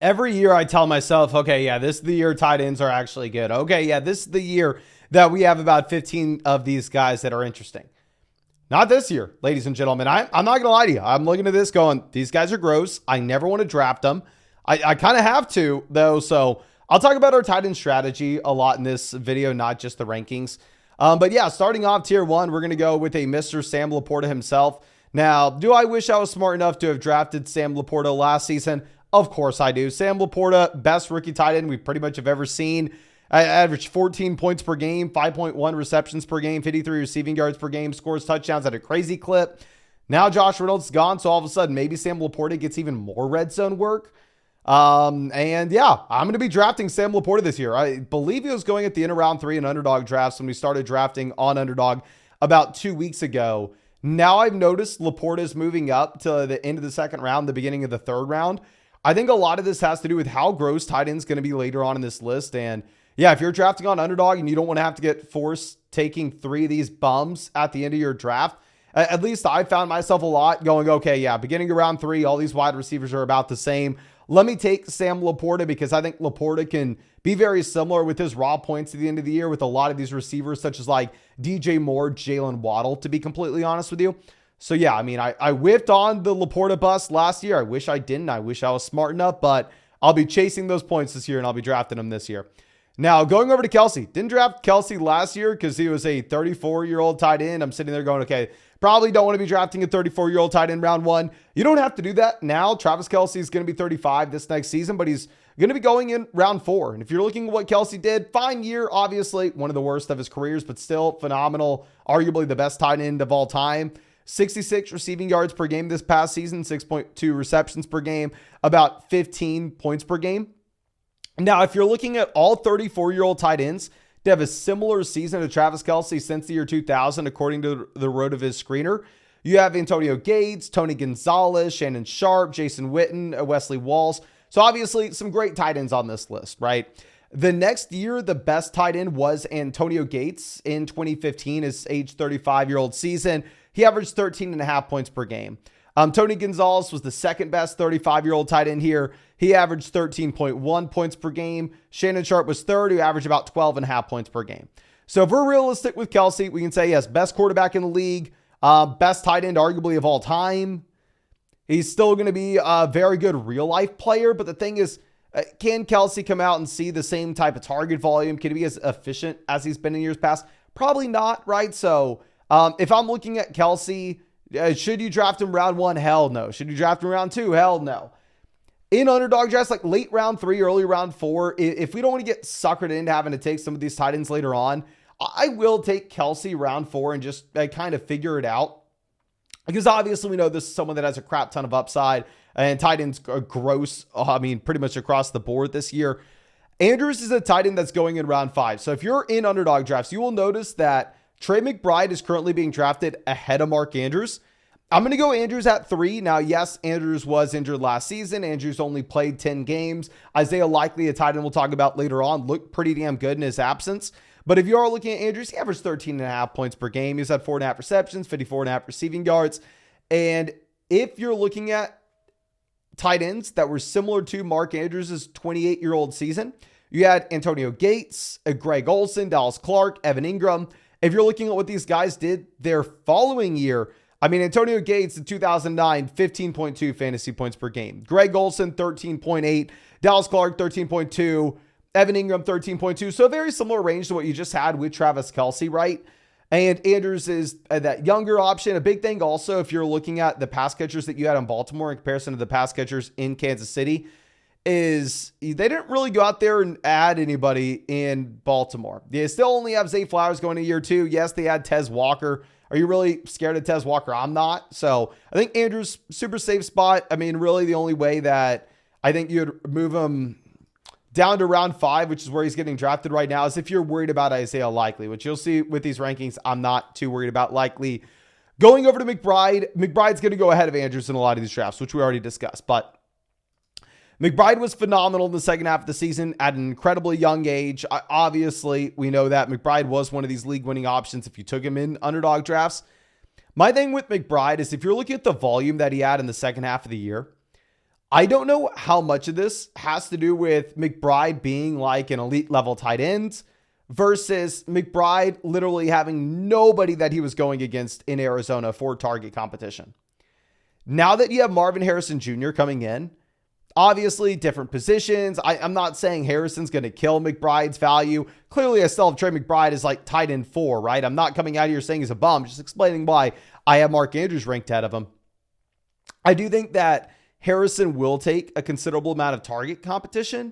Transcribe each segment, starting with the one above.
Every year I tell myself, okay, yeah, this is the year tight ends are actually good. Okay, yeah, this is the year that we have about 15 of these guys that are interesting. Not this year, ladies and gentlemen. I'm not going to lie to you. I'm looking at this going, these guys are gross. I never want to draft them. I kind of have to, though. So I'll talk about our tight end strategy a lot in this video, not just the rankings. But yeah, starting off tier one, we're going to go with a Mr. Sam Laporta himself. Now, do I wish I was smart enough to have drafted Sam Laporta last season? Of course I do. Sam Laporta, best rookie tight end we pretty much have ever seen. I averaged 14 points per game, 5.1 receptions per game, 53 receiving yards per game, scores touchdowns at a crazy clip. Now Josh Reynolds is gone, so all of a sudden maybe Sam Laporta gets even more red zone work. And yeah, I'm going to be drafting Sam Laporta this year. I believe he was going at the end of round 3 in Underdog drafts when we started drafting on Underdog about 2 weeks ago. Now I've noticed Laporta is moving up to the end of the second round, the beginning of the third round. I think a lot of this has to do with how gross tight end is going to be later on in this list. And yeah, if you're drafting on Underdog and you don't want to have to get forced taking 3 of these bums at the end of your draft, at least I found myself a lot going, okay, yeah, beginning of round 3, all these wide receivers are about the same. Let me take Sam Laporta because I think Laporta can be very similar with his raw points at the end of the year with a lot of these receivers, such as like DJ Moore, Jalen Waddle, to be completely honest with you. So yeah, I mean, I whiffed on the Laporta bus last year. I wish I didn't. I wish I was smart enough, but I'll be chasing those points this year and I'll be drafting them this year. Now, going over to Kelsey. Didn't draft Kelsey last year because he was a 34-year-old tight end. I'm sitting there going, okay, probably don't want to be drafting a 34-year-old tight end round 1. You don't have to do that now. Travis Kelsey is going to be 35 this next season, but he's going to be going in round 4. And if you're looking at what Kelsey did, fine year, obviously one of the worst of his careers, but still phenomenal. Arguably the best tight end of all time. 66 receiving yards per game this past season, 6.2 receptions per game, about 15 points per game. Now, if you're looking at all 34-year-old tight ends to have a similar season to Travis Kelsey since the year 2000, according to the road of his screener, you have Antonio Gates, Tony Gonzalez, Shannon Sharp, Jason Witten, Wesley Walls. So obviously some great tight ends on this list, right? The next year, the best tight end was Antonio Gates in 2015, his age 35-year-old season. He averaged 13.5 points per game. Tony Gonzalez was the second best 35-year-old tight end here. He averaged 13.1 points per game. Shannon Sharp was third, who averaged about 12.5 points per game. So if we're realistic with Kelsey, we can say, yes, best quarterback in the league, best tight end arguably of all time. He's still going to be a very good real-life player, but the thing is, can Kelsey come out and see the same type of target volume? Can he be as efficient as he's been in years past? Probably not, right? So if I'm looking at Kelsey, should you draft him round 1? Hell no. Should you draft him round 2? Hell no. In Underdog drafts, like late round 3, early round 4, if we don't want to get suckered into having to take some of these tight ends later on, I will take Kelsey round 4 and just kind of figure it out. Because obviously we know this is someone that has a crap ton of upside and tight ends are gross. I mean, pretty much across the board this year. Andrews is a tight end that's going in round 5. So if you're in Underdog drafts, you will notice that Trey McBride is currently being drafted ahead of Mark Andrews. I'm going to go Andrews at 3. Now, yes, Andrews was injured last season. Andrews only played 10 games. Isaiah Likely, a tight end we'll talk about later on, looked pretty damn good in his absence. But if you are looking at Andrews, he averaged 13.5 points per game. He's had 4.5 receptions, 54.5 receiving yards. And if you're looking at tight ends that were similar to Mark Andrews' 28-year-old season, you had Antonio Gates, Greg Olsen, Dallas Clark, Evan Ingram. If you're looking at what these guys did their following year, I mean, Antonio Gates in 2009, 15.2 fantasy points per game. Greg Olsen, 13.8. Dallas Clark, 13.2. Evan Ingram, 13.2. So a very similar range to what you just had with Travis Kelsey, right? And Andrews is that younger option. A big thing also, if you're looking at the pass catchers that you had in Baltimore in comparison to the pass catchers in Kansas City, is they didn't really go out there and add anybody in Baltimore. They still only have Zay Flowers going to year 2. Yes, they had Tez Walker. Are you really scared of Tez Walker? I'm not. So I think Andrews, super safe spot. I mean, really the only way that I think you'd move him down to round 5, which is where he's getting drafted right now, is if you're worried about Isaiah Likely, which you'll see with these rankings. I'm not too worried about Likely. Going over to McBride, McBride's going to go ahead of Andrews in a lot of these drafts, which we already discussed. But McBride was phenomenal in the second half of the season at an incredibly young age. Obviously, we know that McBride was one of these league-winning options if you took him in Underdog drafts. My thing with McBride is if you're looking at the volume that he had in the second half of the year, I don't know how much of this has to do with McBride being like an elite level tight end versus McBride literally having nobody that he was going against in Arizona for target competition. Now that you have Marvin Harrison Jr. coming in, obviously different positions. I'm not saying Harrison's going to kill McBride's value. Clearly, I still have Trey McBride as like tight end 4, right? I'm not coming out here saying he's a bum, just explaining why I have Mark Andrews ranked ahead of him. I do think that Harrison will take a considerable amount of target competition.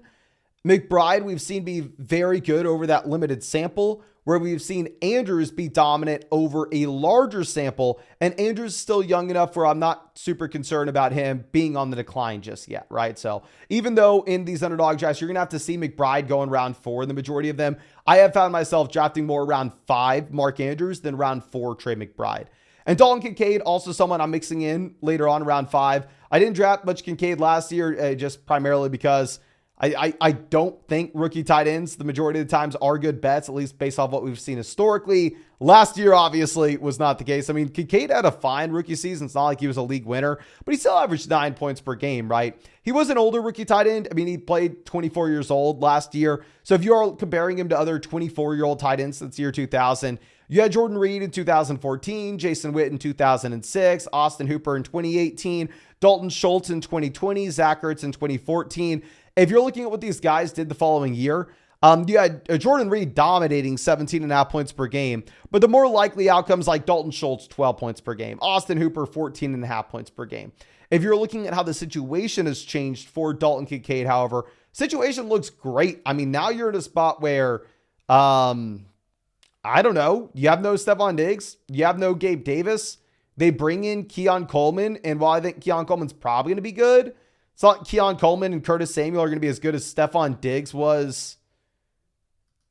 McBride, we've seen be very good over that limited sample, where we've seen Andrews be dominant over a larger sample, and Andrews is still young enough where I'm not super concerned about him being on the decline just yet, right? So even though in these underdog drafts, you're going to have to see McBride go in round 4 in the majority of them, I have found myself drafting more round 5 Mark Andrews than round 4 Trey McBride. And Dalton Kincaid, also someone I'm mixing in later on round 5. I didn't draft much Kincaid last year, just primarily because I don't think rookie tight ends the majority of the times are good bets, at least based off what we've seen historically. Last year, obviously, was not the case. I mean, Kincaid had a fine rookie season. It's not like he was a league winner, but he still averaged 9 points per game, right? He was an older rookie tight end. I mean, he played 24 years old last year. So if you're comparing him to other 24-year-old tight ends since year 2000, you had Jordan Reed in 2014, Jason Witt in 2006, Austin Hooper in 2018, Dalton Schultz in 2020, Zach Ertz in 2014. If you're looking at what these guys did the following year, you had Jordan Reed dominating 17.5 points per game, but the more likely outcomes like Dalton Schultz, 12 points per game, Austin Hooper, 14.5 points per game. If you're looking at how the situation has changed for Dalton Kincaid, however, situation looks great. I mean, now you're in a spot where, I don't know, you have no Stephon Diggs, you have no Gabe Davis. They bring in Keon Coleman, and while I think Keon Coleman's probably going to be good, it's not like Keon Coleman and Curtis Samuel are going to be as good as Stephon Diggs was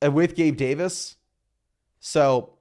with Gabe Davis. So,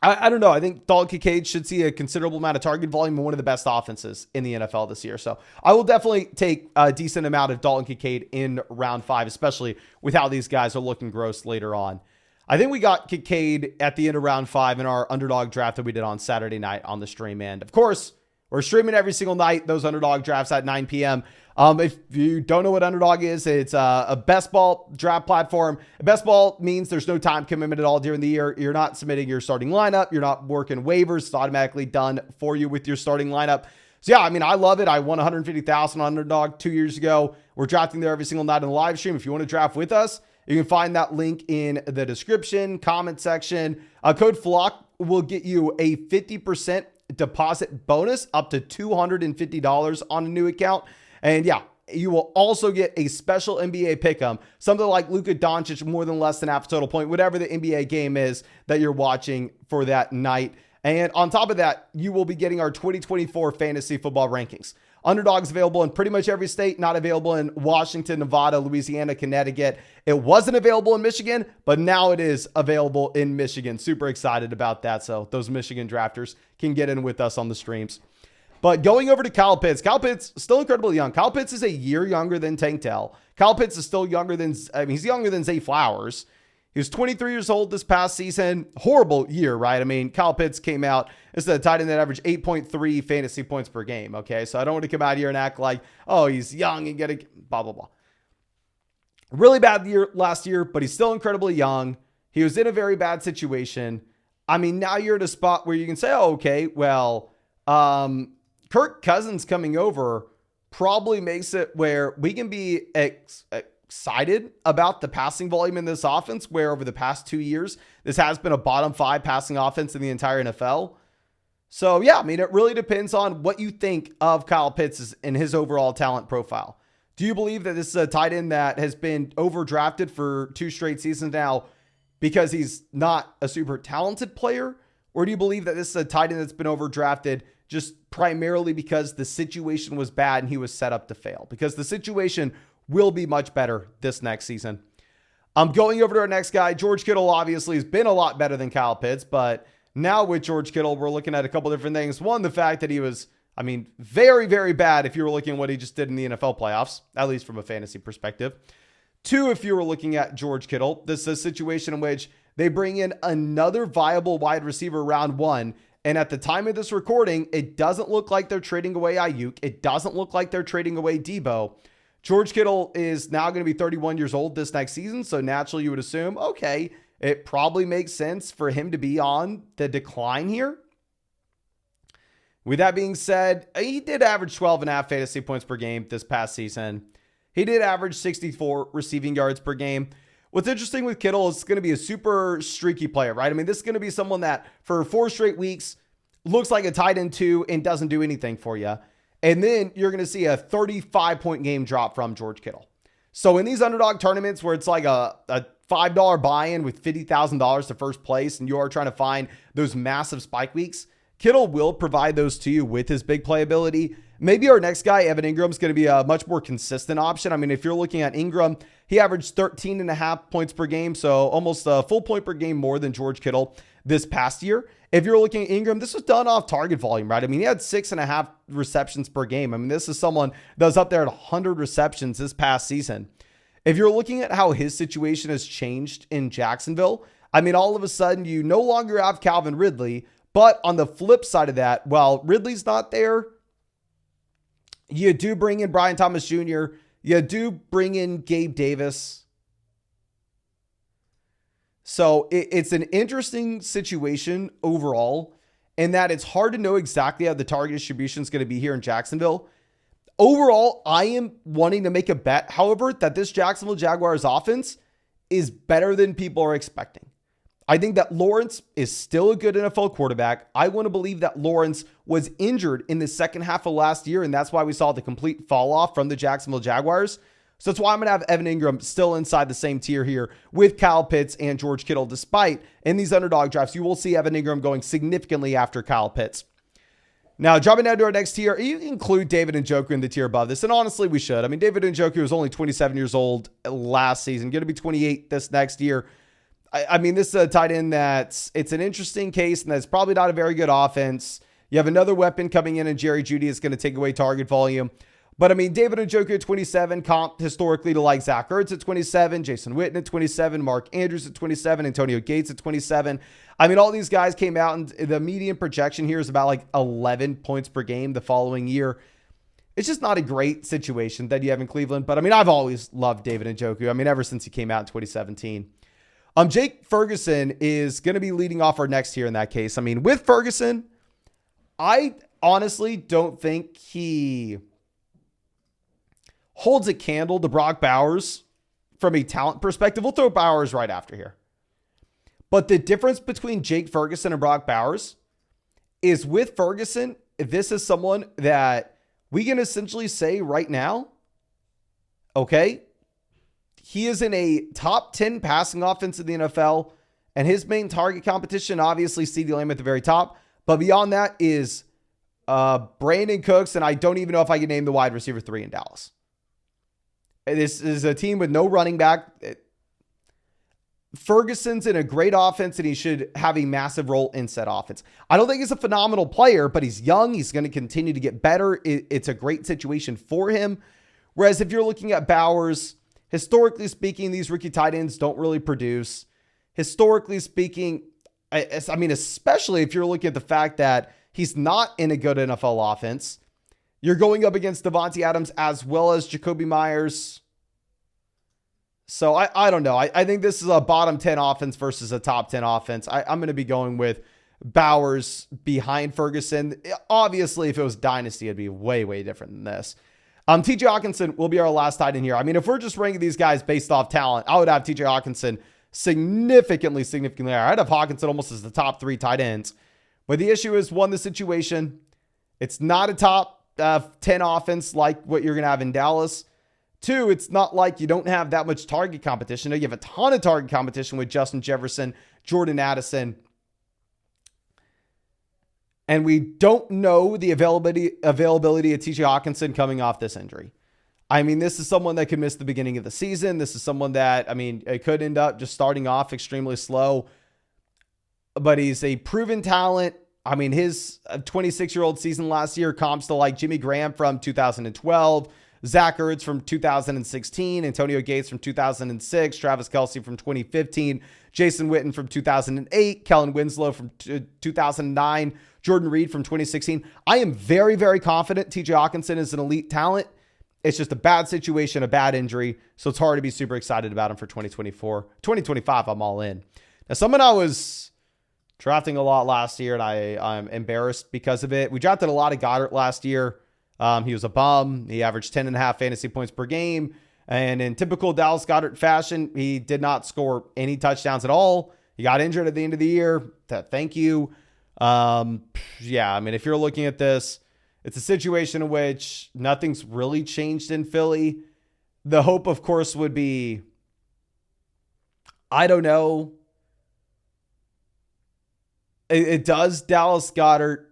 I don't know. I think Dalton Kincaid should see a considerable amount of target volume and one of the best offenses in the NFL this year. So, I will definitely take a decent amount of Dalton Kincaid in round 5, especially with how these guys are looking gross later on. I think we got Kincaid at the end of round 5 in our underdog draft that we did on Saturday night on the stream. And of course, we're streaming every single night, those underdog drafts at 9 p.m. If you don't know what Underdog is, it's a best ball draft platform. Best ball means there's no time commitment at all during the year. You're not submitting your starting lineup. You're not working waivers. It's automatically done for you with your starting lineup. So yeah, I mean, I love it. I won $150,000 on Underdog 2 years ago. We're drafting there every single night on the live stream. If you want to draft with us, you can find that link in the description, comment section. Code FLOCK will get you a 50% deposit bonus up to $250 on a new account. And yeah, you will also get a special NBA pick'em, something like Luka Doncic more than less than half a total point, whatever the NBA game is that you're watching for that night. And on top of that, you will be getting our 2024 fantasy football rankings. Underdog's available in pretty much every state, not available in Washington, Nevada, Louisiana, Connecticut. It wasn't available in Michigan, but now it is available in Michigan. Super excited about that. So those Michigan drafters can get in with us on the streams. But going over to Kyle Pitts still incredibly young. Kyle Pitts is a year younger than Tank Dell. Kyle Pitts is still younger than, he's younger than Zay Flowers. He was 23 years old this past season. Horrible year, right? I mean, Kyle Pitts came out as a tight end that averaged 8.3 fantasy points per game. Okay. So I don't want to come out here and act like, oh, he's young and get a blah, blah, blah. Really bad year last year, but he's still incredibly young. He was in a very bad situation. I mean, now you're at a spot where you can say, oh, okay, well, Kirk Cousins coming over probably makes it where we can be excited about the passing volume in this offense, where over the past 2 years, this has been a bottom 5 passing offense in the entire NFL. So yeah, I mean, it really depends on what you think of Kyle Pitts and his overall talent profile. Do you believe that this is a tight end that has been overdrafted for 2 straight seasons now because he's not a super talented player? Or do you believe that this is a tight end that's been overdrafted just primarily because the situation was bad and he was set up to fail? Because the situation will be much better this next season. I'm going over to our next guy. George Kittle obviously has been a lot better than Kyle Pitts, but now with George Kittle, we're looking at a couple different things. One, the fact that he was, very, very bad if you were looking at what he just did in the NFL playoffs, at least from a fantasy perspective. 2, if you were looking at George Kittle, this is a situation in which they bring in another viable wide receiver round 1, And at the time of this recording, it doesn't look like they're trading away Ayuk. It doesn't look like they're trading away Debo. George Kittle is now going to be 31 years old this next season. So naturally you would assume, okay, it probably makes sense for him to be on the decline here. With that being said, he did average 12.5 fantasy points per game this past season. He did average 64 receiving yards per game. What's interesting with Kittle is it's going to be a super streaky player, right? I mean, this is going to be someone that for 4 straight weeks looks like a tight end 2 and doesn't do anything for you. And then you're going to see a 35-point game drop from George Kittle. So in these underdog tournaments where it's like a $5 buy-in with $50,000 to first place and you are trying to find those massive spike weeks, Kittle will provide those to you with his big playability. Maybe our next guy, Evan Ingram, is going to be a much more consistent option. I mean, if you're looking at Ingram, he averaged 13.5 points per game, so almost a full point per game more than George Kittle this past year. If you're looking at Ingram, this was done off target volume, right? I mean, he had 6.5 receptions per game. I mean, this is someone that was up there at 100 receptions this past season. If you're looking at how his situation has changed in Jacksonville, I mean, all of a sudden, you no longer have Calvin Ridley. But on the flip side of that, while Ridley's not there, you do bring in Brian Thomas Jr., you do bring in Gabe Davis. So it's an interesting situation overall in that it's hard to know exactly how the target distribution is going to be here in Jacksonville. Overall, I am wanting to make a bet, however, that this Jacksonville Jaguars offense is better than people are expecting. I think that Lawrence is still a good NFL quarterback. I want to believe that Lawrence was injured in the second half of last year, and that's why we saw the complete fall off from the Jacksonville Jaguars. So that's why I'm going to have Evan Ingram still inside the same tier here with Kyle Pitts and George Kittle, despite in these underdog drafts, you will see Evan Ingram going significantly after Kyle Pitts. Now, dropping down to our next tier, you can include David Njoku in the tier above this, and honestly, we should. I mean, David Njoku was only 27 years old last season, going to be 28 this next year. I mean, this is a tight end it's an interesting case, and that's probably not a very good offense. You have another weapon coming in Jerry Jeudy is going to take away target volume. But I mean, David Njoku at 27, comp historically to like Zach Ertz at 27, Jason Witten at 27, Mark Andrews at 27, Antonio Gates at 27. I mean, all these guys came out, and the median projection here is about like 11 points per game the following year. It's just not a great situation that you have in Cleveland. But I mean, I've always loved David Njoku. I mean, ever since he came out in 2017. Jake Ferguson is going to be leading off our next tier in that case. I mean, with Ferguson, I honestly don't think he holds a candle to Brock Bowers from a talent perspective. We'll throw Bowers right after here. But the difference between Jake Ferguson and Brock Bowers is with Ferguson, this is someone that we can essentially say right now, okay, he is in a top 10 passing offense in the NFL, and his main target competition, obviously CeeDee Lamb at the very top. But beyond that is Brandon Cooks, and I don't even know if I can name the wide receiver 3 in Dallas. This is a team with no running back. Ferguson's in a great offense, and he should have a massive role in said offense. I don't think he's a phenomenal player, but he's young. He's going to continue to get better. It's a great situation for him. Whereas if you're looking at Bowers, historically speaking, these rookie tight ends don't really produce. Historically speaking, I mean, especially if you're looking at the fact that he's not in a good NFL offense. You're going up against Devontae Adams as well as Jacoby Myers. So I don't know. I think this is a bottom 10 offense versus a top 10 offense. I'm going to be going with Bowers behind Ferguson. Obviously, if it was Dynasty, it'd be way, way different than this. TJ Hawkinson will be our last tight end here. I mean, if we're just ranking these guys based off talent, I would have TJ Hawkinson significantly higher. I'd have Hawkinson almost as the top 3 tight ends. But the issue is, one, the situation. It's not a top 10 offense like what you're going to have in Dallas. 2, it's not like you don't have that much target competition. You have a ton of target competition with Justin Jefferson, Jordan Addison. And we don't know the availability of TJ Hawkinson coming off this injury. I mean, this is someone that could miss the beginning of the season. This is someone that, I mean, it could end up just starting off extremely slow. But he's a proven talent. I mean, his 26-year-old season last year comps to like Jimmy Graham from 2012, Zach Ertz from 2016, Antonio Gates from 2006, Travis Kelce from 2015, Jason Witten from 2008, Kellen Winslow from 2009, Jordan Reed from 2016. I am very, very confident TJ Hawkinson is an elite talent. It's just a bad situation, a bad injury. So it's hard to be super excited about him for 2024. 2025, I'm all in. Now, someone I was drafting a lot last year, and I'm embarrassed because of it. We drafted a lot of Goddard last year. He was a bum. He averaged 10.5 fantasy points per game. And in typical Dallas Goedert fashion, he did not score any touchdowns at all. He got injured at the end of the year. Thank you. Yeah, I mean, if you're looking at this, it's a situation in which nothing's really changed in Philly. The hope, of course, would be, I don't know. It does Dallas Goedert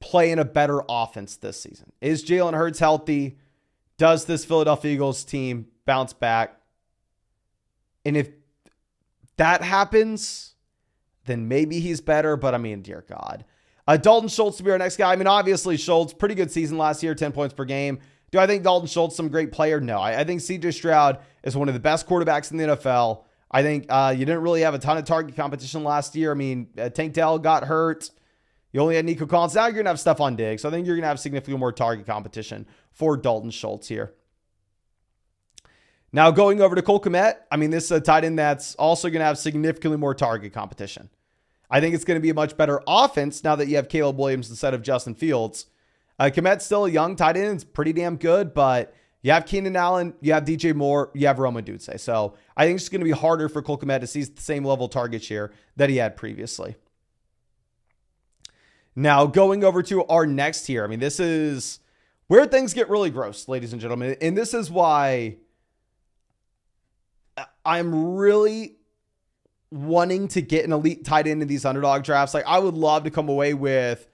play in a better offense this season? Is Jalen Hurts healthy? Does this Philadelphia Eagles team bounce back? And if that happens, then maybe he's better. But I mean, dear God. Dalton Schultz to be our next guy. I mean, obviously, Schultz, pretty good season last year, 10 points per game. Do I think Dalton Schultz some great player? No. I think CJ Stroud is one of the best quarterbacks in the NFL. I think you didn't really have a ton of target competition last year. I mean, Tank Dell got hurt. You only had Nico Collins. Now you're going to have Stephon Diggs. So I think you're going to have significantly more target competition for Dalton Schultz here. Now going over to Cole Kmet. I mean, this is a tight end that's also going to have significantly more target competition. I think it's going to be a much better offense now that you have Caleb Williams instead of Justin Fields. Kmet's still a young tight end. It's pretty damn good, but you have Keenan Allen, you have DJ Moore, you have Roma Dudze. So I think it's going to be harder for Cole Kmet to see the same level target share that he had previously. Now, going over to our next tier. I mean, this is where things get really gross, ladies and gentlemen. And this is why I'm really wanting to get an elite tight end in these underdog drafts. Like, I would love to come away with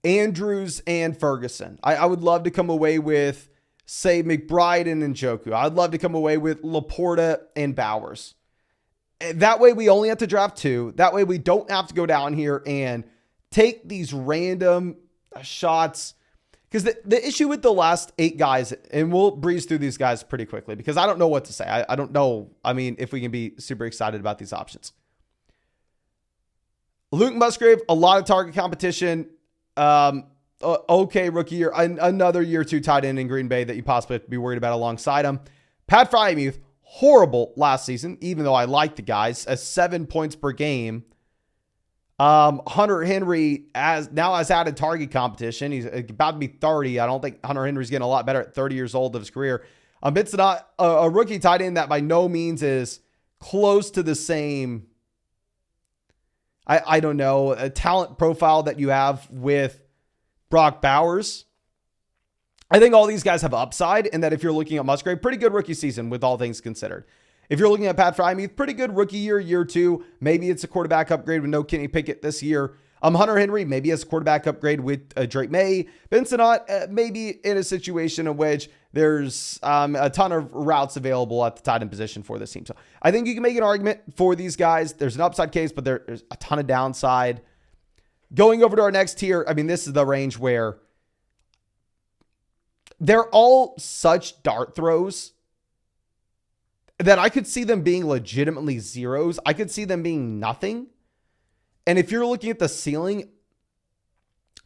Andrews and Ferguson. I would love to come away with, say, McBride and Njoku. I'd love to come away with Laporta and Bowers. That way, we only have to draft two. That way, we don't have to go down here and take these random shots. Because the issue with the last 8 guys, and we'll breeze through these guys pretty quickly because I don't know what to say. I don't know. I mean, if we can be super excited about these options. Luke Musgrave, a lot of target competition. Okay, rookie year. Another year 2 tight end in Green Bay that you possibly have to be worried about alongside him. Pat Freiermuth, horrible last season, even though I like the guys, at 7 points per game. Hunter Henry has added target competition. He's about to be 30. I don't think Hunter Henry's getting a lot better at 30 years old of his career. It's not a rookie tight end that by no means is close to the same, I don't know, a talent profile that you have with Brock Bowers. I think all these guys have upside, and that if you're looking at Musgrave, pretty good rookie season with all things considered. If you're looking at Pat Freiermuth, pretty good rookie year 2. Maybe it's a quarterback upgrade with no Kenny Pickett this year. Hunter Henry, maybe it's a quarterback upgrade with Drake May. Vincent Ott, maybe in a situation in which there's a ton of routes available at the tight end position for this team. So I think you can make an argument for these guys. There's an upside case, but there's a ton of downside. Going over to our next tier, I mean, this is the range where they're all such dart throws that I could see them being legitimately zeros. I could see them being nothing. And if you're looking at the ceiling,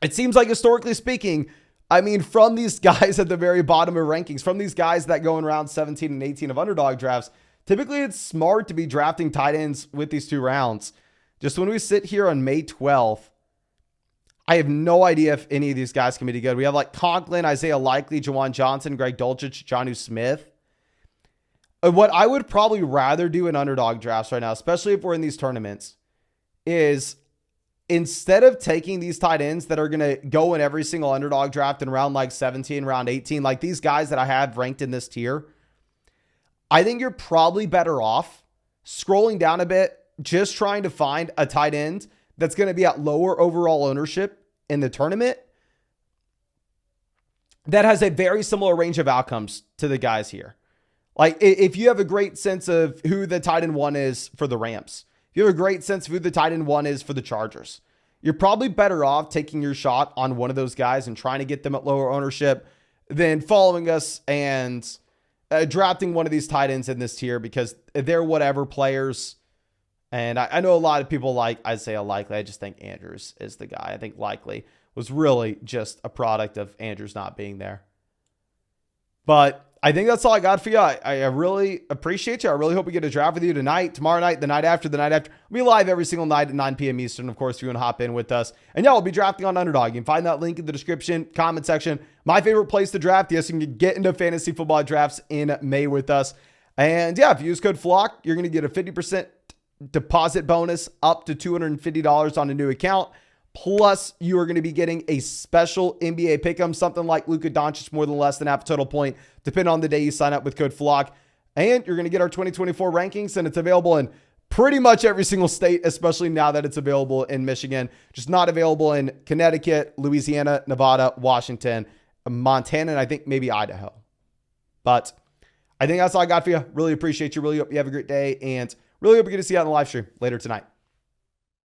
it seems like historically speaking, I mean, from these guys at the very bottom of rankings, from these guys that go in round 17 and 18 of underdog drafts, typically it's smart to be drafting tight ends with these 2 rounds. Just when we sit here on May 12th, I have no idea if any of these guys can be good. We have like Conklin, Isaiah Likely, Jawan Johnson, Greg Dulcich, Jonnu Smith. What I would probably rather do in underdog drafts right now, especially if we're in these tournaments, is instead of taking these tight ends that are going to go in every single underdog draft in round like 17, round 18, like these guys that I have ranked in this tier, I think you're probably better off scrolling down a bit, just trying to find a tight end that's going to be at lower overall ownership in the tournament that has a very similar range of outcomes to the guys here. Like, if you have a great sense of who the tight end 1 is for the Rams, if you have a great sense of who the tight end 1 is for the Chargers, you're probably better off taking your shot on one of those guys and trying to get them at lower ownership than following us and drafting one of these tight ends in this tier because they're whatever players. And I know a lot of people I'd say Likely. I just think Andrews is the guy. I think Likely was really just a product of Andrews not being there. But I think that's all I got for you. I really appreciate you. I really hope we get a draft with you tonight, tomorrow night, the night after, the night after. We'll be live every single night at 9 p.m. Eastern, of course, if you want to hop in with us. And yeah, we'll be drafting on Underdog. You can find that link in the description, comment section. My favorite place to draft. Yes, you can get into fantasy football drafts in May with us. And yeah, if you use code FLOCK, you're going to get a 50% deposit bonus up to $250 on a new account. Plus, you are going to be getting a special NBA pick'em, something like Luka Doncic more than less than half a total point, depending on the day you sign up with code FLOCK. And you're going to get our 2024 rankings, and it's available in pretty much every single state, especially now that it's available in Michigan. Just not available in Connecticut, Louisiana, Nevada, Washington, Montana, and I think maybe Idaho. But I think that's all I got for you. Really appreciate you. Really hope you have a great day, and really hope we get to see you on the live stream later tonight.